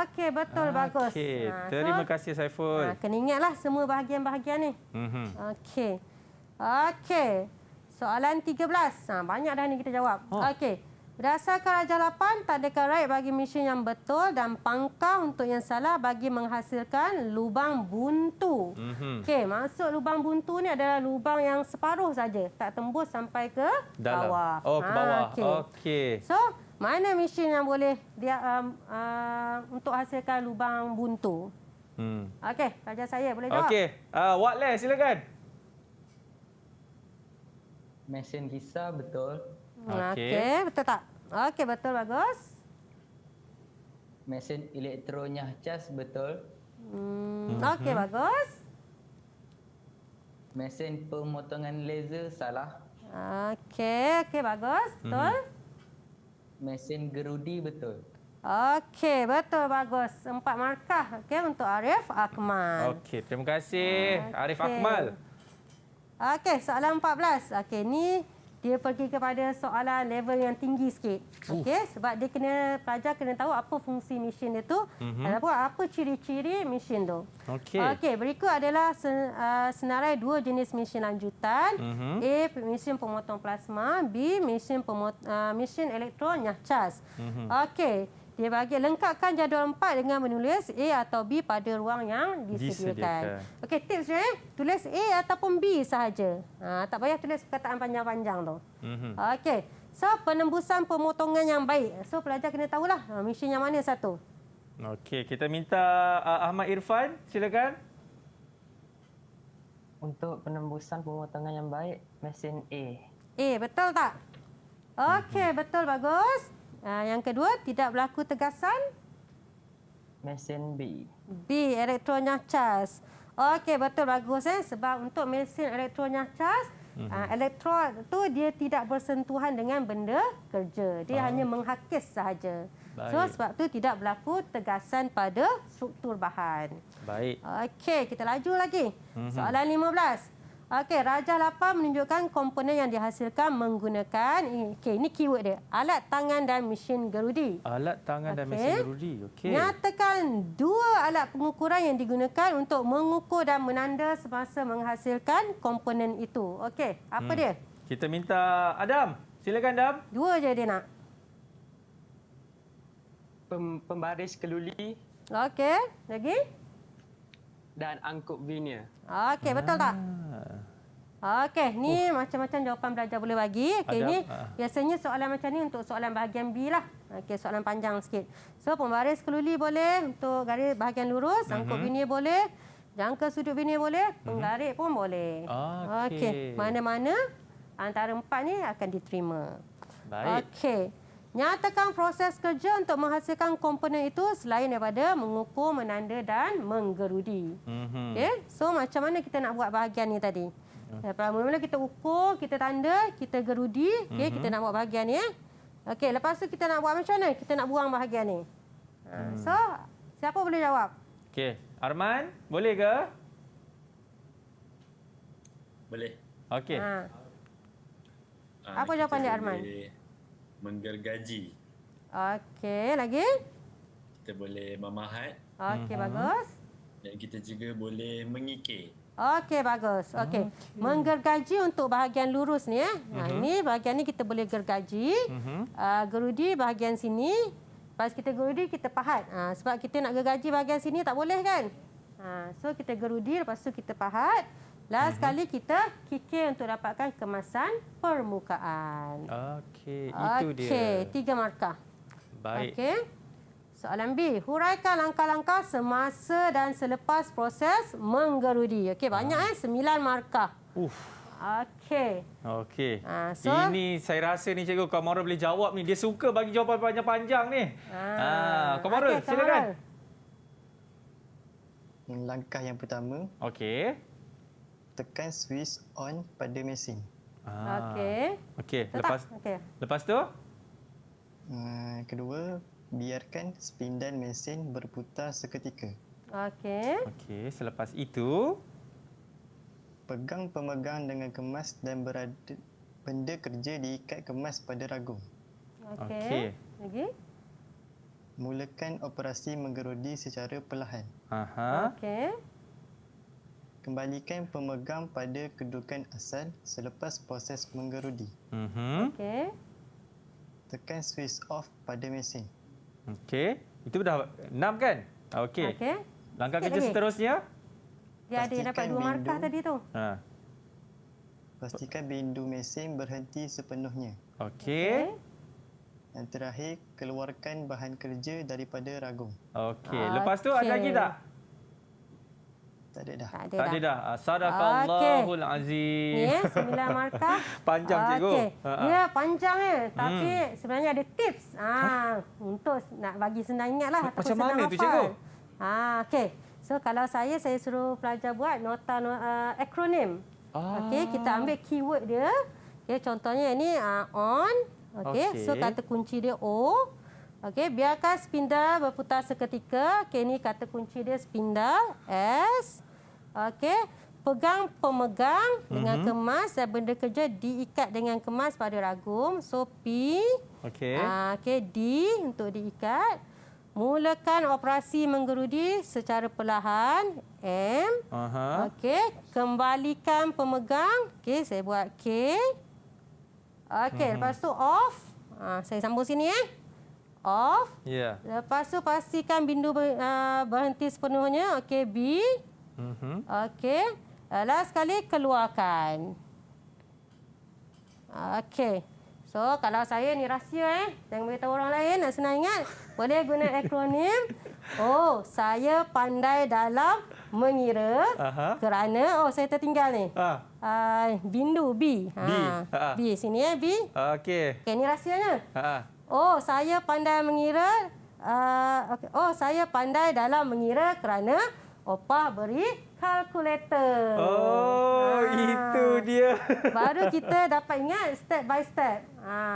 Okey, betul, bagus. Okey, terima kasih Saiful. Kena ingatlah semua bahagian-bahagian ni. Okey. Okey. Soalan 13. Banyak dah ni kita jawab. Okey. Berdasarkan Rajah 8, tadakan right bagi mesin yang betul dan pangkah untuk yang salah bagi menghasilkan lubang buntu. Okey, maksud lubang buntu ni adalah lubang yang separuh saja, tak tembus sampai ke Dalam. bawah. Ke bawah. Okey. So, mana mesin yang boleh dia untuk hasilkan lubang buntu? Okey, Raja saya boleh jawab. Okey, Watleh silakan. Mesin kisar betul. Okey, betul tak? Okey, betul, bagus. Mesin elektronya cas betul. Okey, bagus. Mesin pemotongan laser salah. Okey, bagus. Betul. Mesin gerudi betul. Okey, betul, bagus. 4 markah untuk Arif Akmal. Okey, terima kasih Arif Akmal. Okey, soalan 14. Okey, ni dia pergi kepada soalan level yang tinggi sikit. Okey, sebab dia pelajar kena tahu apa fungsi mesin dia tu dan apa ciri-ciri mesin tu. Okey, berikut adalah senarai 2 jenis mesin lanjutan. A, mesin pemotong plasma, B, mesin elektron nyahcas. Okey, dia bagi lengkapkan jadual 4 dengan menulis A atau B pada ruang yang disediakan. Okey, tips dia tulis A ataupun B sahaja. Tak payah tulis perkataan panjang-panjang tu. Okey. So, penembusan pemotongan yang baik. So, pelajar kena tahulah mesin yang mana satu. Okey, kita minta Ahmad Irfan, silakan. Untuk penembusan pemotongan yang baik, mesin A. A, betul tak? Okey, betul, bagus. Yang kedua, tidak berlaku tegasan. Mesin B. B, elektron nyahcas. Okey, betul, bagus. Sebab untuk mesin elektron nyahcas, elektron tu dia tidak bersentuhan dengan benda kerja. Dia hanya menghakis sahaja. So, sebab tu tidak berlaku tegasan pada struktur bahan. Baik. Okey, kita laju lagi. Soalan 15. Okey, Rajah 8 menunjukkan komponen yang dihasilkan menggunakan, ini keyword dia, alat tangan dan mesin gerudi. Alat tangan dan mesin gerudi. Okey. Nyatakan 2 alat pengukuran yang digunakan untuk mengukur dan menanda semasa menghasilkan komponen itu. Okey, apa dia? Kita minta Adam. Silakan Adam. 2 je dia nak. Pembaris keluli Okey, lagi? dan angkut vinyl. Okey, betul tak? Okey, ni macam-macam jawapan belajar boleh bagi. Okey, Ada, ni biasanya soalan macam ni untuk soalan bahagian B lah. Okey, soalan panjang sikit. So, pembaris keluli boleh, untuk garis bahagian lurus, sangkut binier boleh, jangka sudut binier boleh, penggarik pun boleh. Okey. Mana-mana antara 4 ni akan diterima. Baik. Okey. Nyatakan proses kerja untuk menghasilkan komponen itu selain daripada mengukur, menanda dan menggerudi. Okey. So, macam mana kita nak buat bahagian ni tadi? Mula-mula kita ukur, kita tanda, kita gerudi. Okey, kita nak buat bahagian ni. Okey, lepas tu kita nak buat macam mana? Kita nak buang bahagian ni. So, siapa boleh jawab? Okey, Arman, boleh ke? Boleh. Okey. Apa jawapan dia, Arman? Menggergaji. Okey, lagi? Kita boleh memahat. Okey, bagus. Dan kita juga boleh mengikir. Okey, bagus. Okey. Menggergaji untuk bahagian lurus ni. Ini bahagian ni kita boleh gergaji. Gerudi bahagian sini. Lepas kita gerudi, kita pahat. Sebab kita nak gergaji bahagian sini tak boleh kan? So, kita gerudi, lepas tu kita pahat. Last sekali kita kikir untuk dapatkan kemasan permukaan. Okey, itu dia. Okey, 3 markah. Baik. Okey. Soalan B, huraikan langkah-langkah semasa dan selepas proses menggerudi. Okey, banyak 9 markah. Okey. Okey. So, ini saya rasa ni cikgu Kamara boleh jawab ni. Dia suka bagi jawapan panjang-panjang ni. Kamara, okey, silakan. Langkah yang pertama, Okey. tekan switch on pada mesin. Okey. Okey, Letak. lepas tu? Kedua, biarkan spindal mesin berputar seketika. Okey. Okey, selepas itu? Pegang pemegang dengan kemas dan benda kerja diikat kemas pada ragum. Okey. Lagi? Mulakan operasi menggerudi secara perlahan. Okey. Kembalikan pemegang pada kedudukan asal selepas proses menggerudi. Okey. Tekan switch off pada mesin. Okey. Itu dah 6 kan? Okey. Okey. Langkah Sikit kerja lagi. seterusnya? Dia ada dapat 2 markah tadi tu. Pastikan bindu mesin berhenti sepenuhnya. Okey. Yang terakhir, keluarkan bahan kerja daripada ragum. Okey. Lepas tu ada lagi tak? Tak ada dah. Tak Tak ada dah. Sadaqallahul azim. Ni 9 markah. Panjang cikgu. Okey. Dia panjang tapi sebenarnya ada tips. Untuk nak bagi senang ingat lah. Macam mana tu cikgu? Okey. So kalau saya suruh pelajar buat nota akronim. Okey, kita ambil keyword dia. Okey, contohnya ini on. Okey, so kata kunci dia O. Okey, biarkan spindal berputar seketika. Okey, ini kata kunci dia spindal S. Okey, pegang pemegang dengan kemas dan benda kerja diikat dengan kemas pada ragum. So P. Okey. Okey, D untuk diikat. Mulakan operasi menggerudi secara perlahan. M. Okey, kembalikan pemegang. Okey, saya buat K. Okey, lepas tu off. Saya sambung sini Off. Ya. Lepas tu pastikan bindu berhenti sepenuhnya. Okey, B. Okey. Last sekali keluarkan. Okey. So, kalau saya ni rahsia jangan beritahu orang lain, nak senang ingat. Boleh guna akronim. Oh, saya pandai dalam mengira kerana saya tertinggal ni. Bindu B. B sini B. Okey. Okey, ni rahsianya. Oh, saya pandai mengira. Oh, saya pandai dalam mengira kerana opah beri kalkulator. Oh, itu dia. Baru kita dapat ingat step by step.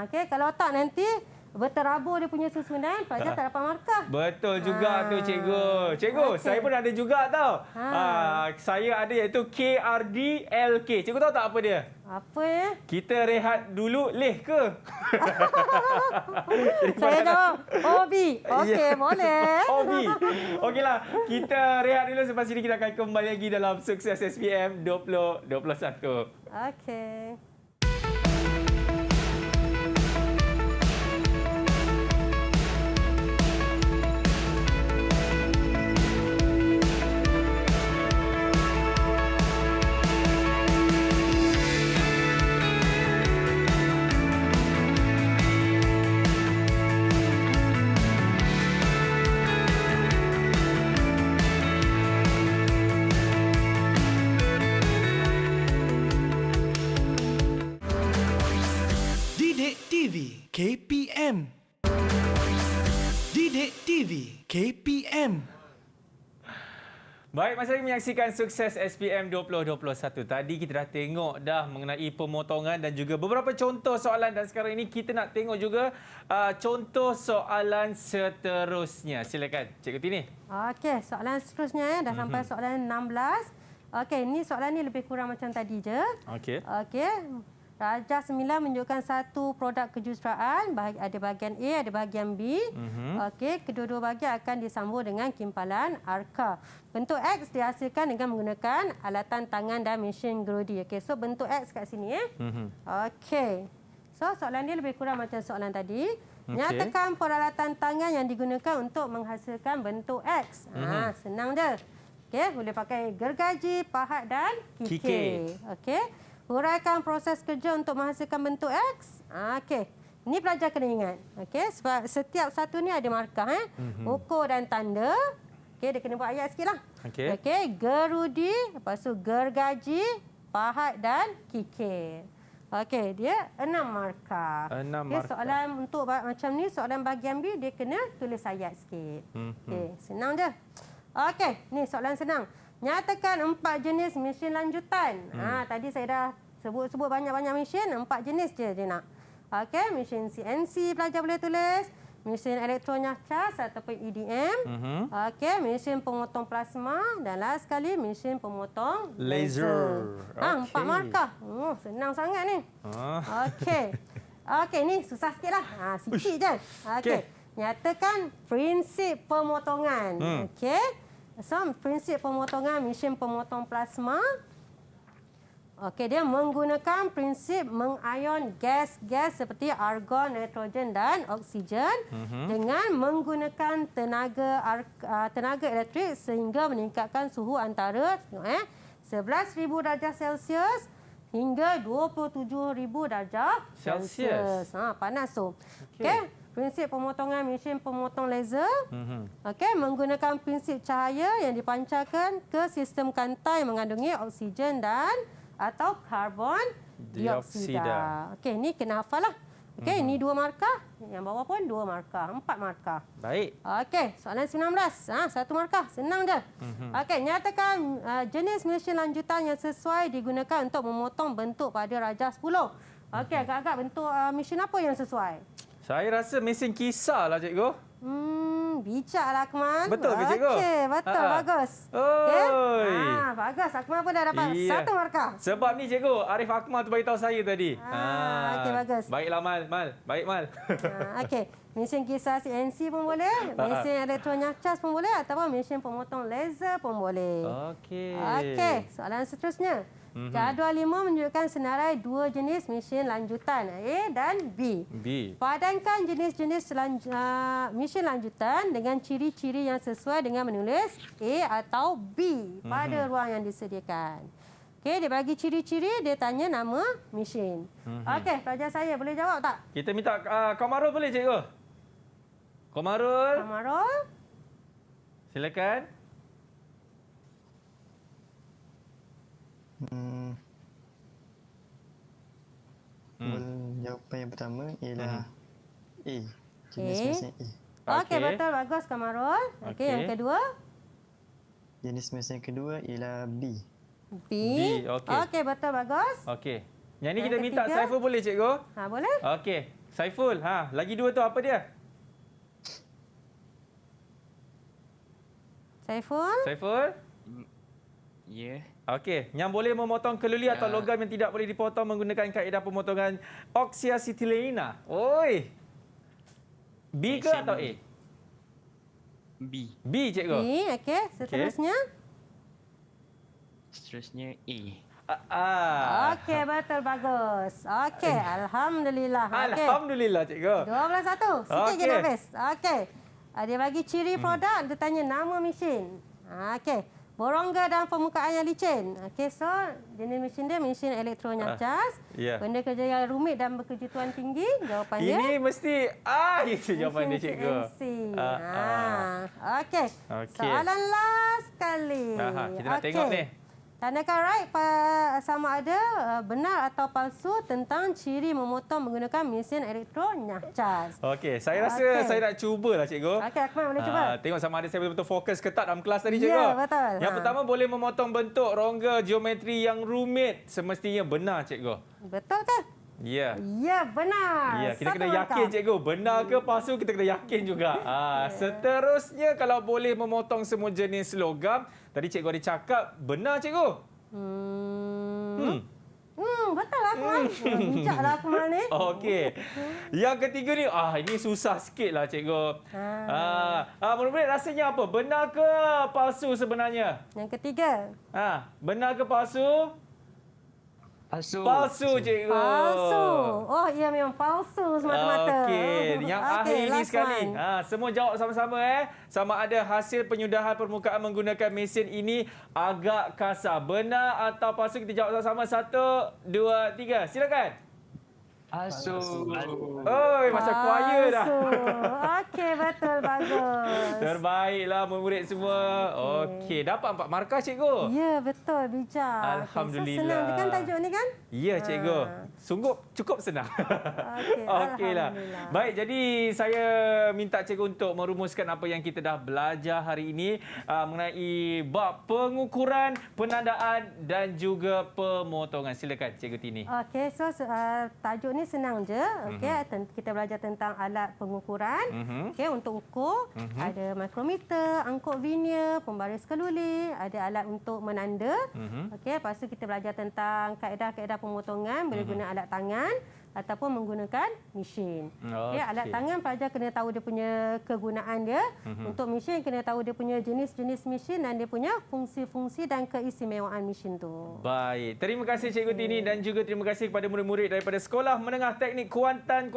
Okey, kalau tak nanti berterabur dia punya susunan, pelajar tak dapat markah. Betul juga tu cikgu. Cikgu, saya pun ada juga tau. Saya ada iaitu KRDLK. Cikgu tahu tak apa dia? Apa ya? Kita rehat dulu, leh ke? Saya jawab OB. Okey, boleh. OB. Okeylah, kita rehat dulu. Selepas ini kita akan kembali lagi dalam Sukses SPM 2021. Okey. Update TV KPM. Baik, masih lagi menyaksikan Sukses SPM 2021. Tadi kita dah tengok dah mengenai pemotongan dan juga beberapa contoh soalan, dan sekarang ini kita nak tengok juga contoh soalan seterusnya. Silakan Cikgu Tini. Okey, soalan seterusnya dah sampai soalan 16. Okey, ni soalan ni lebih kurang macam tadi je. Okey. Okey. Rajah 9 menunjukkan satu produk kejuruteraan, ada bahagian A, ada bahagian B. Okey, kedua-dua bahagian akan disambung dengan kimpalan arka. Bentuk X dihasilkan dengan menggunakan alatan tangan dan mesin gerudi. Okey, so bentuk X kat sini. Okey. So soalan dia lebih kurang macam soalan tadi. Nyatakan peralatan tangan yang digunakan untuk menghasilkan bentuk X. Senang je. Okey, boleh pakai gergaji, pahat dan kikir. Okey. Huraikan proses kerja untuk menghasilkan bentuk X. Okey. Ini pelajar kena ingat. Okey, sebab setiap satu ni ada markah. Ukur dan tanda. Okey, dia kena buat ayat sikitlah. Okey. Okey, gerudi, lepas tu gergaji, pahat dan kikir. Okey, dia 6 markah. 6 Okey, markah. soalan untuk macam ni, soalan bahagian B, dia kena tulis ayat sikit. Okey, senang je. Okey, ni soalan senang. Nyatakan 4 jenis mesin lanjutan. Tadi saya dah sebut banyak-banyak mesin, 4 jenis je dia nak. Okey, mesin CNC pelajar boleh tulis, mesin elektronik cas ataupun EDM. Okey, mesin pemotong plasma dan last sekali mesin pemotong laser. 4 markah. Senang sangat ni. Okey. Okey, ni susah sikitlah. Sikit je. Okey. Nyatakan prinsip pemotongan. Okey. So, prinsip pemotongan mesin pemotong plasma. Okey, dia menggunakan prinsip mengion gas-gas seperti argon, nitrogen dan oksigen dengan menggunakan tenaga elektrik sehingga meningkatkan suhu antara 11,000 darjah Celsius hingga 27,000 darjah Celsius. Panas tu. Okey. Prinsip pemotongan mesin pemotong laser. Okey, menggunakan prinsip cahaya yang dipancarkan ke sistem kantai mengandungi oksigen dan atau karbon dioksida. Okey, ni kena hafal lah. Okey, ni 2 markah. Yang bawah pun 2 markah. 4 markah. Baik. Okey, soalan 19. 1 markah. Senang je. Okey, nyatakan jenis mesin lanjutan yang sesuai digunakan untuk memotong bentuk pada rajah 10. Okey, agak-agak bentuk mesin apa yang sesuai? Saya rasa mesin kisar lah, Cikgu. Bijaklah Akmal. Betul ke, Cikgu? Okey, betul. Bagus. Okey. Bagus. Akmal pun dah dapat 1 markah. Sebab ni, Cikgu, Arif Akmal tu beritahu saya tadi. Okey, bagus. Baiklah, Mal. Baik, Mal. Okey. Mesin kisar CNC pun boleh, mesin elektronik cas pun boleh ataupun mesin pemotong laser pun boleh. Okey. Okey, soalan seterusnya. Jadual 5 menunjukkan senarai 2 jenis mesin lanjutan, A dan B. Padankan jenis-jenis mesin lanjutan dengan ciri-ciri yang sesuai dengan menulis A atau B pada ruang yang disediakan. Okey, dia bagi ciri-ciri, dia tanya nama mesin. Okey, pelajar saya boleh jawab tak? Kita minta Komarul boleh, Cikgu? Komarul. Silakan. Jawapan yang pertama ialah A. Jenis mesin A. Okey, betul. Bagus, Kamarul. Okey, yang kedua? Jenis mesin kedua ialah B. B. Okey, betul. Bagus. Okey. Yang ni kita minta Saiful boleh, Cikgu? Boleh. Okey. Saiful, lagi 2 tu apa dia? Saiful? Ya. Okey, yang boleh memotong keluli atau logam yang tidak boleh dipotong menggunakan kaedah pemotongan oksiasetilena. Oi. B ke atau A? B. B, Cikgu. B, okey. Seterusnya? Seterusnya A. Okey, betul. Bagus. Okey, Alhamdulillah. Alhamdulillah, Cikgu. 21. Sikit je nak habis. Okey. Dia bagi ciri produk, dia tanya nama mesin. Okey. Borongga dan permukaan yang licin. Okey, so jenis mesin dia mesin elektronik cas. Benda kerja yang rumit dan berkejutuan tinggi. Jawapan dia. Ini mesti itu jawapan dia, Cikgu. Okey. Soalan last kali. Kita nak tengok ni. Tandakan right sama ada benar atau palsu tentang ciri memotong menggunakan mesin elektro nyahcas. Okey, saya rasa saya nak cubalah cikgu. Okey, Akmal boleh cuba. Tengok sama ada saya betul-betul fokus ke tak dalam kelas tadi cikgu. Ya, betul. Yang pertama boleh memotong bentuk rongga geometri yang rumit. Semestinya benar cikgu. Betul ke? Ya. Ya, benar. Ya, kita Satu kena yakin langkah. cikgu. Benar ke palsu kita kena yakin juga. Seterusnya kalau boleh memotong semua jenis logam, tadi cikgu ada cakap benar cikgu. Betul lah Akmal. Bijaklah Akmal ni. Okey. Yang ketiga ni, ini susah sikit lah cikgu. Murid-murid rasanya apa? Benar ke palsu sebenarnya? Yang ketiga. Benar ke palsu? Palsu cikgu. Palsu. Oh, ia memang palsu semata-mata. Okey, yang akhir ini last sekali. one. Semua jawab sama-sama Sama ada hasil penyudahan permukaan menggunakan mesin ini agak kasar. Benar atau palsu? Kita jawab sama-sama. 1, 2, 3. Silakan. Palsu. Oi, macam choir dah. Okey, betul. Bagus. Terbaiklah murid semua. Okey, dapat 4 markah cikgu. Ya, betul. Bijak. Alhamdulillah. So, senang kan tajuk ni kan? Ya, cikgu. Sungguh cukup senang. Okeylah. Baik, jadi saya minta cikgu untuk merumuskan apa yang kita dah belajar hari ini mengenai bab pengukuran, penandaan dan juga pemotongan. Silakan Cikgu Tini. Okey, so tajuk ni senang je. Okey, kita belajar tentang alat pengukuran. Okey, untuk ukur ada mikrometer, angkut vernier, pembaris keluli, ada alat untuk menanda. Okey, lepas tu kita belajar tentang kaedah-kaedah pemotongan boleh guna alat tangan ataupun menggunakan mesin. Okay, alat tangan pelajar kena tahu dia punya kegunaan dia. Untuk mesin kena tahu dia punya jenis-jenis mesin dan dia punya fungsi-fungsi dan keistimewaan mesin tu. Baik. Terima kasih Cikgu Tini dan juga terima kasih kepada murid-murid daripada Sekolah Menengah Teknik Kuantan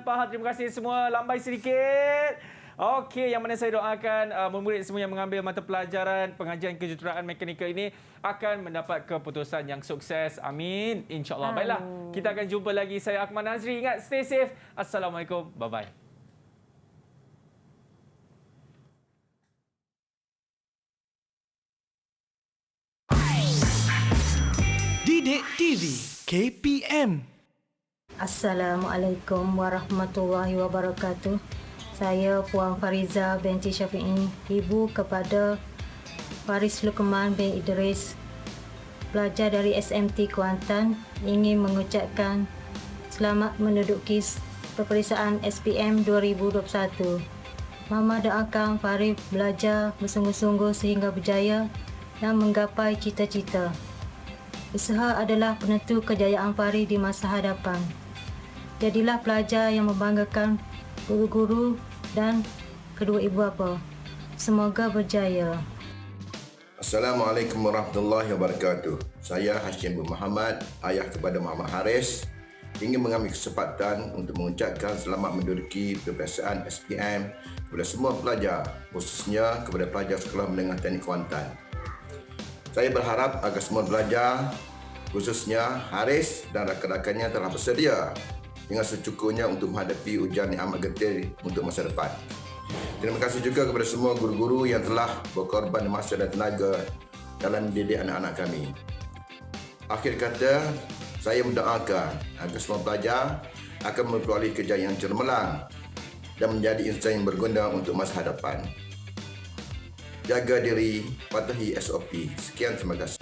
Pahang. Terima kasih semua. Lambai sedikit. Okey, yang mana saya doakan murid-murid semua yang mengambil mata pelajaran pengajian kejuruteraan mekanikal ini akan mendapat keputusan yang sukses. Amin. InsyaAllah. Baiklah, kita akan jumpa lagi. Saya Akmal Nazri. Ingat, stay safe. Assalamualaikum. Bye-bye. Didik TV KPM. Assalamualaikum warahmatullahi wabarakatuh. Saya Puan Fariza binti Syafi'i, ibu kepada Faris Lukman bin Idris, pelajar dari SMT Kuantan, ingin mengucapkan selamat menduduki peperiksaan SPM 2021. Mama doakan Faris belajar bersungguh-sungguh sehingga berjaya dan menggapai cita-cita. Usaha adalah penentu kejayaan Faris di masa hadapan. Jadilah pelajar yang membanggakan guru-guru dan kedua ibu bapa. Semoga berjaya. Assalamualaikum warahmatullahi wabarakatuh. Saya Hashim bin Muhammad, ayah kepada Muhammad Haris, ingin mengambil kesempatan untuk mengucapkan selamat menduduki peperiksaan SPM kepada semua pelajar, khususnya kepada pelajar Sekolah Menengah Teknik Kuantan. Saya berharap agar semua pelajar, khususnya Haris dan rakan-rakannya telah bersedia dengan secukupnya untuk menghadapi ujian yang amat getir untuk masa depan. Terima kasih juga kepada semua guru-guru yang telah berkorban masa dan tenaga dalam mendidik anak-anak kami. Akhir kata, saya mendoakan agar semua pelajar akan memperoleh kejayaan yang cemerlang dan menjadi insan yang berguna untuk masa hadapan. Jaga diri, patuhi SOP. Sekian, terima kasih.